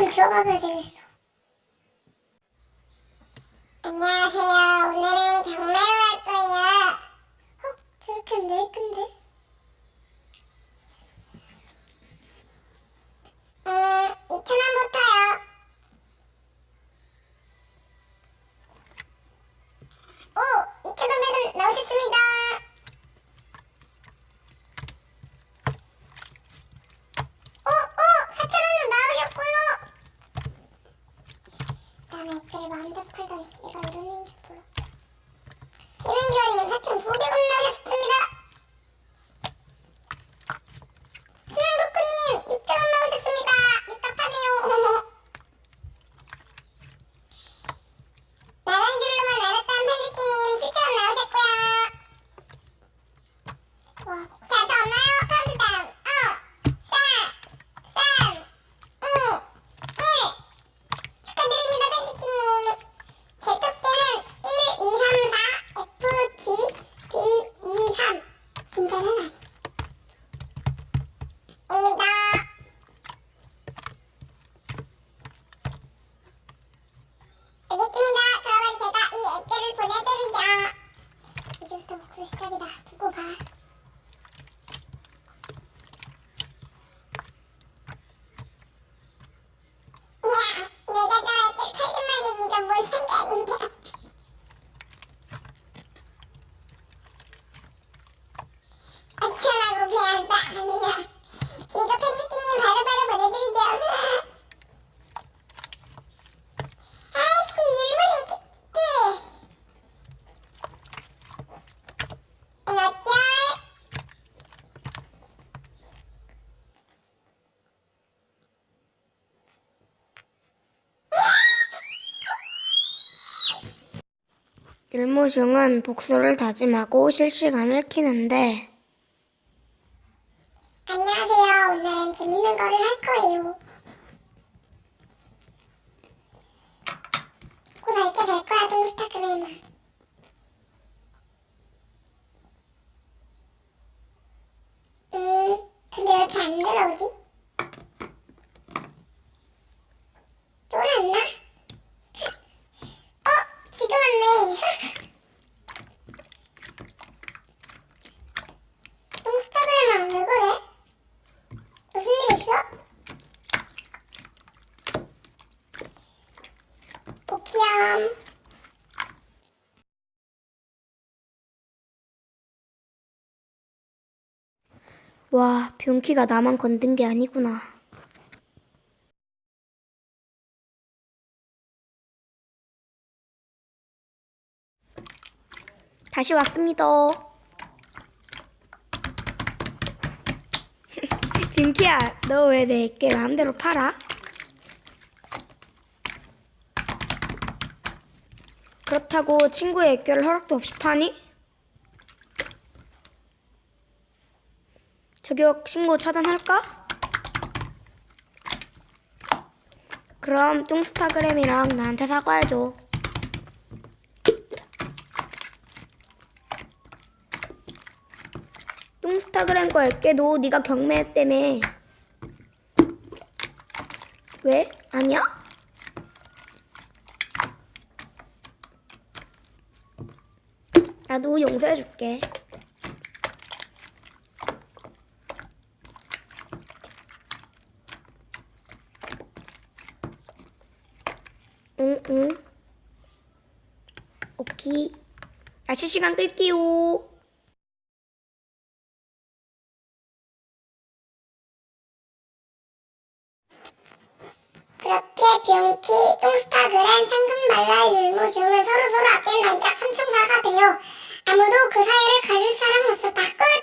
무조건 들어가봐야 되겠어. 안녕하세요. 오늘은 경매로 할 거예요. 저기 큰데? 2,000원부터요. 오! 2,500원 나오셨습니다. 오! 4,000원은 나오셨고요. 남의 액자를 마음대로 팔던 얘가 이런 일인지 몰랐다. 희는교환님 4,900원 나오셨습니다. 수영덕구님 6,000원 나오셨습니다. 밑값하네요. 나간줄로만 알았던 편집기님 7,000원 나오셨고요. 자, 더 없나요? 카운트다운 5, 4, 3, 2, 1. 축하드립니다, 편집기님. 제 톱대는 1, 2, 3, 4, F, G, B, 2, 3. 진짜는 아니. 입니다. 알겠습니다. 그러면 제가 이 액자를 보내드리죠. 이제부터 복수 시작이다. 두고 봐. 야, 내가 너 액자 팔든 말든 네가 뭘 상관인데. 어쩌라고 그냥 나 아니야. 이거 팬디끼님 바로바로 보내드리죠. 아이씨, 율무 좀 끼끼. 어쩔. 율무슝은 복수를 다짐하고 실시간을 키는데 안녕하세요. 오늘은 재밌는 거를 할 거예요. 곧 알게 될 거야, 뚱스타그램아. 근데 왜 이렇게 안 들어오지? 또 왔나? 지금 왔네. 뚱스타그램아, 왜 그래? 무슨 일 있어? 오키엄. 와, 병키가 나만 건든 게 아니구나. 다시 왔습니다. 빙키야, 너 왜 내 액괴 마음대로 팔아? 그렇다고 친구의 액괴를 허락도 없이 파니? 저격 신고 차단할까? 그럼 뚱스타그램이랑 나한테 사과해줘. 뚱스타그램과 액괴도 네가 경매했다며. 왜? 아니야? 나도 용서해줄게. 응. 오케이. 나 실시간 끌게요. 그렇게 병키, 뚱스타그램, 상큼발랄, 율무슝은 서로서로 아끼는 단짝 삼총사가 되어 아무도 그 사이를 가릴 사람은 없었다. 끝!